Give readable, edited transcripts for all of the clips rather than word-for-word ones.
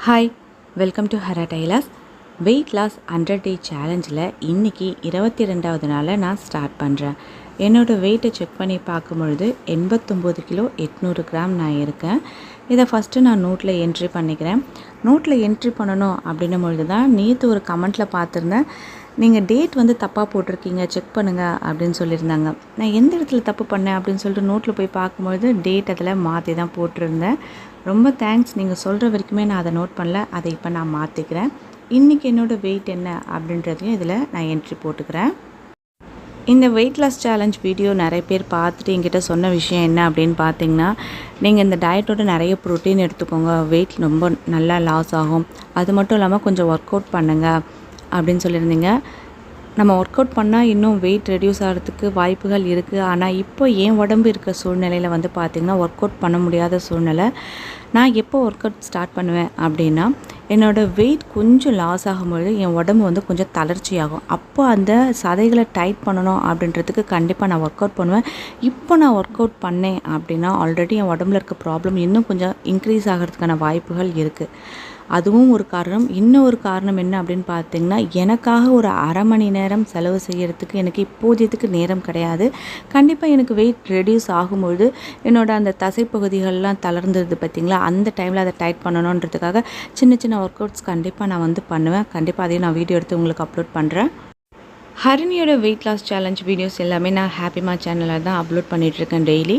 Hi, welcome to Hara tailors. Weight loss 100 day சேலஞ்சில் இன்றைக்கி 22வது நாளில் நான் ஸ்டார்ட் பண்ணுறேன். என்னோடய வெயிட்டை செக் பண்ணி பார்க்கும்பொழுது 89 கிலோ 800 கிராம் நான் இருக்கேன். இதை ஃபஸ்ட்டு நான் நோட்டில் என்ட்ரி பண்ணிக்கிறேன். நோட்டில் என்ட்ரி பண்ணணும் அப்படின்னும் பொழுது தான் நேற்று ஒரு கமெண்ட்டில் பார்த்துருந்தேன், நீங்கள் டேட் வந்து தப்பாக போட்டிருக்கீங்க, செக் பண்ணுங்கள் அப்படின்னு சொல்லியிருந்தாங்க. நான் எந்த இடத்துல தப்பு பண்ணேன் அப்படின்னு சொல்லிட்டு நோட்டில் போய் பார்க்கும்பொழுது டேட் அதில் மாற்றி தான் போட்டிருந்தேன். ரொம்ப தேங்க்ஸ், நீங்கள் சொல்கிற வரைக்குமே நான் அதை நோட் பண்ணல. அதை இப்போ நான் மாற்றிக்கிறேன். இன்றைக்கி என்னோடய வெயிட் என்ன அப்படின்றதையும் இதில் நான் என்ட்ரி போட்டுக்கிறேன். இந்த வெயிட் லாஸ் சேலஞ்ச் வீடியோ நிறைய பேர் பார்த்துட்டு என்கிட்ட சொன்ன விஷயம் என்ன அப்படின்னு பார்த்தீங்கன்னா, நீங்கள் இந்த டயட்டோட நிறைய ப்ரோட்டீன் எடுத்துக்கோங்க, வெயிட் ரொம்ப நல்லா லாஸ் ஆகும், அது மட்டும் இல்லாமல் கொஞ்சம் ஒர்க் அவுட் பண்ணுங்கள் அப்படின்னு சொல்லியிருந்தீங்க. நம்ம ஒர்க் அவுட் பண்ணால் இன்னும் வெயிட் ரெடியூஸ் ஆகிறதுக்கு வாய்ப்புகள் இருக்குது. ஆனால் இப்போ என் உடம்பு இருக்க சூழ்நிலையில் வந்து பார்த்திங்கன்னா ஒர்க் அவுட் பண்ண முடியாத சூழ்நிலை. நான் எப்போ ஒர்க் அவுட் ஸ்டார்ட் பண்ணுவேன் அப்படின்னா, என்னோடய வெயிட் கொஞ்சம் லாஸ் ஆகும்பொழுது என் உடம்பு வந்து கொஞ்சம் தளர்ச்சி ஆகும். அப்போ அந்த சதைகளை டைட் பண்ணணும் அப்படின்றதுக்கு கண்டிப்பாக நான் ஒர்க் அவுட் பண்ணுவேன். இப்போ நான் ஒர்க் அவுட் பண்ணேன் அப்படின்னா ஆல்ரெடி என் உடம்புல இருக்க ப்ராப்ளம் இன்னும் கொஞ்சம் இன்க்ரீஸ் ஆகிறதுக்கான வாய்ப்புகள் இருக்குது. அதுவும் ஒரு காரணம். இன்னொரு காரணம் என்ன அப்படின்னு பார்த்திங்கன்னா, எனக்காக ஒரு அரை மணி நேரம் செலவு செய்கிறதுக்கு எனக்கு இப்போதையத்துக்கு நேரம் கிடையாது. கண்டிப்பாக எனக்கு வெயிட் ரெடியூஸ் ஆகும்பொழுது என்னோடய அந்த தசைப்பகுதிகள்லாம் தளர்ந்தது பார்த்திங்களா, அந்த டைமில் அதை டைட் பண்ணணுன்றதுக்காக சின்ன சின்ன ஒர்க் அவுட்ஸ் கண்டிப்பாக நான் வந்து பண்ணுவேன். கண்டிப்பாக அதையும் நான் வீடியோ எடுத்து உங்களுக்கு அப்லோட் பண்ணுறேன். ஹரிணியோட வெயிட் லாஸ் சேலஞ்ச் வீடியோஸ் எல்லாமே நான் ஹாப்பிமா சேனலில் தான் அப்லோட் பண்ணிகிட்ருக்கேன் டெய்லி.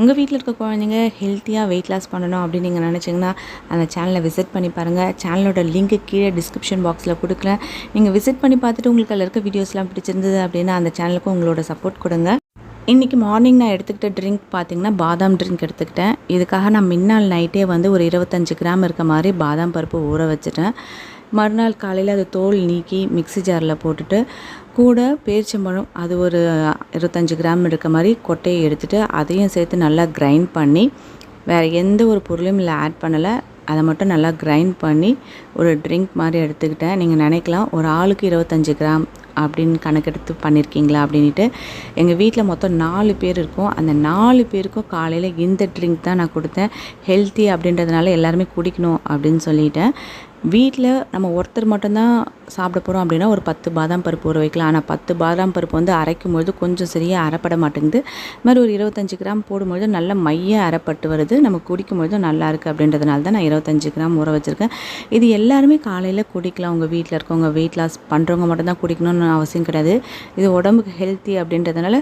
உங்கள் வீட்டில் இருக்க குழந்தைங்க ஹெல்த்தியாக வெயிட் லாஸ் பண்ணணும் அப்படின்னு நீங்கள் நினச்சிங்கன்னா அந்த சேனலை விசிட் பண்ணி பாருங்கள். சேனலோட லிங்க்கு கீழே டிஸ்கிரிப்ஷன் பாக்ஸில் கொடுக்குறேன். நீங்கள் விசிட் பண்ணி பார்த்துட்டு உங்களுக்கு அதில் இருக்க வீடியோஸ்லாம் பிடிச்சிருந்தது அப்படின்னா அந்த சேனலுக்கும் உங்களோட சப்போர்ட் கொடுங்க. இன்றைக்கி மார்னிங் நான் எடுத்துக்கிட்ட ட்ரிங்க் பார்த்திங்கன்னா பாதாம் ட்ரிங்க் எடுத்துக்கிட்டேன். இதுக்காக நான் முன்னாள் நைட்டே வந்து ஒரு 25 கிராம் இருக்க மாதிரி பாதாம் பருப்பு ஊற வச்சுட்டேன். மறுநாள் காலையில் அது தோல் நீக்கி மிக்ஸி ஜாரில் போட்டுட்டு கூட பேரிச்சம்பழம் அது ஒரு 25 கிராம் இருக்க மாதிரி கொட்டையை எடுத்துகிட்டு அதையும் சேர்த்து நல்லா கிரைண்ட் பண்ணி, வேறு எந்த ஒரு பொருளையும் இல்லை ஆட் பண்ணலை, அதை மட்டும் நல்லா கிரைண்ட் பண்ணி ஒரு ட்ரிங்க் மாதிரி எடுத்துக்கிட்டேன். நீங்கள் நினைக்கலாம் ஒரு ஆளுக்கு 25 கிராம் அப்படின்னு கணக்கெடுத்து பண்ணியிருக்கீங்களா அப்படின்ட்டு. எங்கள் வீட்டில் மொத்தம் 4 பேர் இருக்கோம். அந்த 4 பேருக்கும் காலையில் இந்த ட்ரிங்க் தான் நான் கொடுத்தேன். ஹெல்த்தி அப்படின்றதுனால எல்லாருமே குடிக்கணும் அப்படின்னு சொல்லிட்டேன். வீட்டில் நம்ம ஒருத்தர் மட்டும்தான் சாப்பிட போகிறோம் அப்படின்னா ஒரு 10 பாதாம் பருப்பு ஊற வைக்கலாம். ஆனால் 10 பாதாம் பருப்பு வந்து அரைக்கும்பொழுது கொஞ்சம் சரியாக அரைப்பட மாட்டேங்குது. இது மாதிரி ஒரு 25 கிராம் போடும்பொழுது நல்ல மைய அரைப்பட்டு வருது. நம்ம குடிக்கும்பொழுது நல்லா இருக்குது அப்படின்றதுனால தான் நான் 25 கிராம் ஊற வச்சுருக்கேன். இது எல்லாருமே காலையில் குடிக்கலாம். உங்கள் வீட்டில் இருக்கவங்க வெயிட் லாஸ் பண்ணுறவங்க மட்டும்தான் குடிக்கணும்னு அவசியம் கிடையாது. இது உடம்புக்கு ஹெல்த்தி அப்படின்றதுனால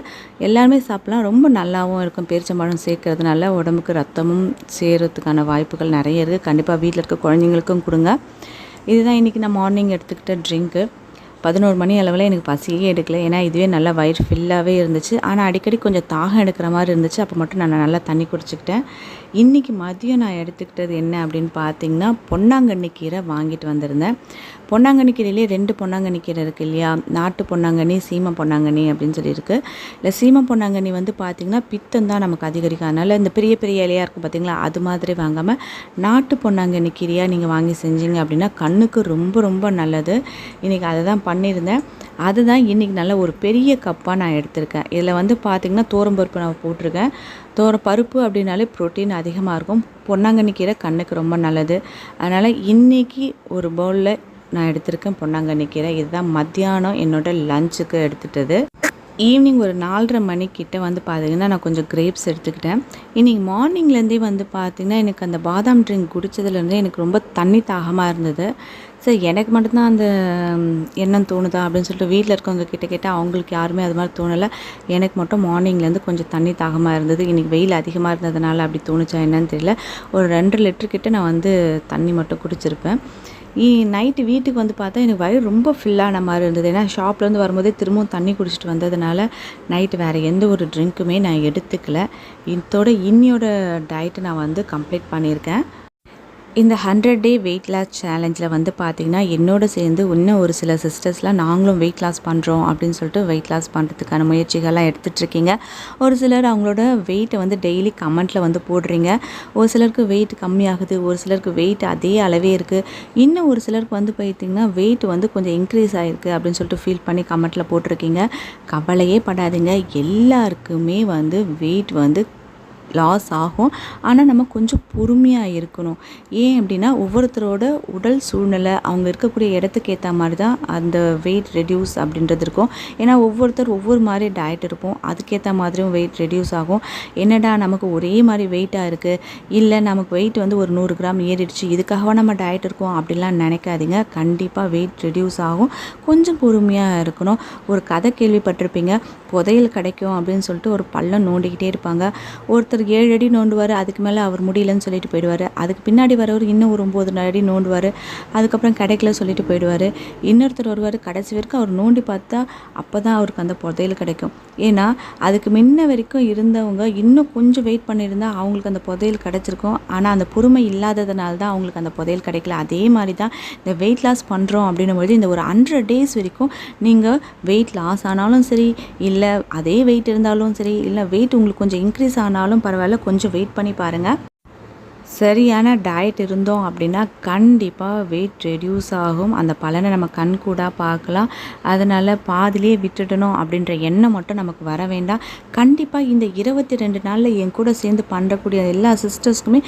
எல்லாருமே சாப்பிட்லாம். ரொம்ப நல்லாவும் இருக்கும். பேரிச்சம்பழம் சேர்க்கறதுனால உடம்புக்கு ரத்தமும் சேருறதுக்கான வாய்ப்புகள் நிறைய இருக்குது. கண்டிப்பாக வீட்டில் இருக்க குழந்தைங்களுக்கும் கொடுங்க. இதுதான் இன்றைக்கி நான் மார்னிங் எடுத்துக்கிட்ட ட்ரிங்க்கு. 11 மணி அளவில் எனக்கு பசியே எடுக்கல. ஏன்னா இதுவே நல்லா வயிறு ஃபில்லாகவே இருந்துச்சு. ஆனால் அடிக்கடி கொஞ்சம் தாகம் எடுக்கிற மாதிரி இருந்துச்சு. அப்போ மட்டும் நான் நல்லா தண்ணி குடிச்சிக்கிட்டேன். இன்றைக்கி மதியம் நான் எடுத்துக்கிட்டது என்ன அப்படின்னு பார்த்திங்கன்னா, பொன்னாங்கண்ணி கீரை வாங்கிட்டு வந்திருந்தேன். பொன்னாங்கண்ணி கீரையிலே 2 பொன்னாங்கண்ணி கீரை இருக்குது இல்லையா, நாட்டு பொன்னாங்கண்ணி, சீமை பொன்னாங்கண்ணி அப்படின்னு சொல்லியிருக்கு. இல்லை சீமை பொன்னாங்கண்ணி வந்து பார்த்திங்கன்னா பித்தம் தான் நமக்கு அதிகரிக்கும். அதனால் இந்த பெரிய பெரிய இலையாக இருக்கும் பார்த்திங்களா, அது மாதிரி வாங்காமல் நாட்டு பொன்னாங்கண்ணி கீரையாக நீங்கள் வாங்கி செஞ்சீங்க அப்படின்னா கண்ணுக்கு ரொம்ப ரொம்ப நல்லது. இன்றைக்கி அதை தான் பண்ணியிருந்தேன். அதுதான் இன்றைக்கி நல்ல ஒரு பெரிய கப்பாக நான் எடுத்திருக்கேன். இதில் வந்து பார்த்திங்கன்னா தோரம்பருப்பு நான் போட்டிருக்கேன். பருப்பு அப்படின்னாலே ப்ரோட்டீன் அதிகமாக இருக்கும். பொன்னாங்கண்ணி கீரை கண்ணுக்கு ரொம்ப நல்லது. அதனால் இன்றைக்கி ஒரு பவுலில் நான் எடுத்திருக்கேன் பொன்னாங்கண்ணி கீரை. இதுதான் மத்தியானம் என்னோடய லஞ்சுக்கு எடுத்துகிட்டது. ஈவினிங் ஒரு 4:30 மணிக்கிட்ட வந்து பார்த்திங்கன்னா நான் கொஞ்சம் கிரேப்ஸ் எடுத்துக்கிட்டேன். இன்றைக்கி மார்னிங்லேருந்தே வந்து பார்த்திங்கன்னா எனக்கு அந்த பாதாம் ட்ரிங்க் குடித்ததுலேருந்தே எனக்கு ரொம்ப தண்ணி தாகமாக இருந்தது. சரி, எனக்கு மட்டும்தான் அந்த எண்ணம் தோணுதா அப்படின்னு சொல்லிட்டு வீட்டில் இருக்கவங்க கிட்ட கேட்டால் அவங்களுக்கு யாருமே அது மாதிரி தோணலை. எனக்கு மட்டும் மார்னிங்லேருந்து கொஞ்சம் தண்ணி தாகமாக இருந்தது. இன்றைக்கி வெயில் அதிகமாக இருந்ததுனால அப்படி தோணுச்சா என்னன்னு தெரியல. ஒரு 2 லிட்டர் கிட்ட நான் வந்து தண்ணி மட்டும் குடிச்சிருப்பேன். நைட்டு வீட்டுக்கு வந்து பார்த்தா எனக்கு வயிறு ரொம்ப ஃபில்லான மாதிரி இருந்தது. ஏன்னா ஷாப்லேருந்து வரும்போதே திரும்பவும் தண்ணி குடிச்சிட்டு வந்ததுனால நைட்டு வேறு எந்த ஒரு ட்ரிங்க்குமே நான் எடுத்துக்கல. இதோட இன்னியோட டயட்டை நான் வந்து கம்ப்ளீட் பண்ணியிருக்கேன். இந்த 100 டே வெயிட் லாஸ் சேலஞ்சில் வந்து பார்த்திங்கன்னா என்னோட சேர்ந்து இன்னும் ஒரு சில சிஸ்டர்ஸ்லாம் நாங்களும் வெயிட் லாஸ் பண்ணுறோம் அப்படின்னு சொல்லிட்டு வெயிட் லாஸ் பண்ணுறதுக்கான முயற்சிகள்லாம் எடுத்துகிட்ருக்கீங்க. ஒரு சிலர் அவங்களோட வெயிட்டை வந்து டெய்லி கமெண்ட்டில் வந்து போடுறீங்க. ஒரு சிலருக்கு வெயிட் கம்மியாகுது, ஒரு சிலருக்கு வெயிட் அதே அளவே இருக்குது. இன்னும் ஒரு சிலருக்கு வந்து பார்த்திங்கன்னா வெயிட் வந்து கொஞ்சம் இன்க்ரீஸ் ஆகிருக்கு அப்படின்னு சொல்லிட்டு ஃபீல் பண்ணி கமெண்ட்டில் போட்டிருக்கீங்க. கவலையே படாதீங்க. எல்லாருக்குமே வந்து வெயிட் வந்து லாஸ் ஆகும். ஆனால் நம்ம கொஞ்சம் பொறுமையாக இருக்கணும். ஏன் அப்படின்னா ஒவ்வொருத்தரோட உடல் சூழ்நிலை, அவங்க இருக்கக்கூடிய இடத்துக்கு ஏற்ற மாதிரி தான் அந்த வெயிட் ரெடியூஸ் அப்படின்றது இருக்கும். ஏன்னா ஒவ்வொருத்தர் ஒவ்வொரு மாதிரி டயட் இருப்போம், அதுக்கேற்ற மாதிரியும் வெயிட் ரெடியூஸ் ஆகும். என்னடா நமக்கு ஒரே மாதிரி வெயிட்டாக இருக்குது, இல்லை நமக்கு வெயிட் வந்து ஒரு 100 கிராம் ஏறிடுச்சு, இதுக்காக நம்ம டயட் இருக்கோம் அப்படிலாம் நினைக்காதீங்க. கண்டிப்பாக வெயிட் ரெடியூஸ் ஆகும். கொஞ்சம் பொறுமையாக இருக்கணும். ஒரு கதை கேள்விப்பட்டிருப்பீங்க, புதையல் கிடைக்கும் அப்படின்னு சொல்லிட்டு ஒரு பள்ளம் நோண்டிக்கிட்டே இருப்பாங்க. ஒருத்தர் 7 அடி நோண்டுவார், அதுக்கு மேலே அவர் முடியலன்னு சொல்லிட்டு போயிடுவார். அதுக்கு பின்னாடி வரவர் இன்னும் ஒரு 9 அடி நோண்டுவார், அதுக்கப்புறம் கிடைக்கல சொல்லிட்டு போயிடுவார். இன்னொருத்தர் வருவார், கடைசி வரைக்கும் அவர் நோண்டி பார்த்தா அப்போ தான் அவருக்கு அந்த புதையல் கிடைக்கும். ஏன்னா அதுக்கு முன்ன வரைக்கும் இருந்தவங்க இன்னும் கொஞ்சம் வெயிட் பண்ணியிருந்தால் அவங்களுக்கு அந்த புதையல் கிடச்சிருக்கும். ஆனால் அந்த பொறுமை இல்லாததுனால தான் அவங்களுக்கு அந்த புதையல் கிடைக்கல. அதே மாதிரி தான் இந்த வெயிட் லாஸ் பண்ணுறோம் அப்படின்னும்போது இந்த ஒரு 100 டேஸ் வரைக்கும் நீங்கள் வெயிட் லாஸ் ஆனாலும் சரி, இல்லை அதே வெயிட் இருந்தாலும் சரி, இல்லை வெயிட் உங்களுக்கு கொஞ்சம் இன்க்ரீஸ் ஆனாலும் பரவாயில்ல, கொஞ்சம் வெயிட் பண்ணி பாருங்கள். சரியான டயட் இருந்தோம் அப்படின்னா கண்டிப்பாக வெயிட் ரெடியூஸ் ஆகும். அந்த பலனை நம்ம கண்கூடாக பார்க்கலாம். அதனால் பாதிலே விட்டுடணும் அப்படின்ற எண்ணம் மட்டும் நமக்கு வர வேண்டாம். கண்டிப்பாக இந்த 22 நாளில் என் கூட சேர்ந்து பண்ணுறக்கூடிய எல்லா சிஸ்டர்ஸ்க்குமே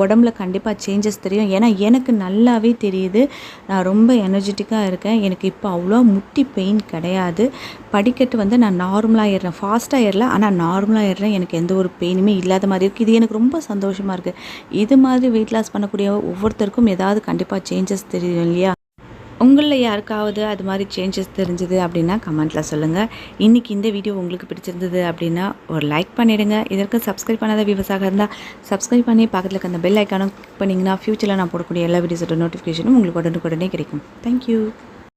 உடம்புல கண்டிப்பாக சேஞ்சஸ் தெரியும். ஏன்னா எனக்கு நல்லாவே தெரியுது, நான் ரொம்ப எனர்ஜெட்டிக்காக இருக்கேன். எனக்கு இப்போ அவ்வளோ முட்டி பெயின் கிடையாது. படிக்கட்டு வந்து நான் நார்மலாக ஏறுறேன், ஃபாஸ்ட்டாக ஏறல, ஆனால் நார்மலாக ஏறுறேன். எனக்கு எந்த ஒரு பெயினுமே இல்லாத மாதிரி இருக்குது. இது எனக்கு ரொம்ப சந்தோஷமாக இருக்குது. இது மாதிரி வெயிட் லாஸ் பண்ணக்கூடிய ஒவ்வொருத்தருக்கும் ஏதாவது கண்டிப்பாக சேஞ்சஸ் தெரியும் இல்லையா? உங்களில் யாருக்காவது அது மாதிரி சேஞ்சஸ் தெரிஞ்சுது அப்படின்னா கமெண்ட்டில் சொல்லுங்கள். இன்றைக்கி இந்த வீடியோ உங்களுக்கு பிடிச்சிருந்தது அப்படின்னா ஒரு லைக் பண்ணிவிடுங்க. இதற்கு சப்ஸ்கிரைப் பண்ணாத வியூவர்ஸாக இருந்தால் சப்ஸ்கிரைப் பண்ணி பக்கத்தில் இருக்க அந்த பெல் ஐக்கானும் கிளிக் பண்ணிங்கன்னா ஃப்யூச்சரில் நான் போடக்கூடிய எல்லா வீடியோஸோட நோட்டிஃபிகேஷனும் உங்களுக்கு உடனுக்குடனே கிடைக்கும். தேங்க்யூ.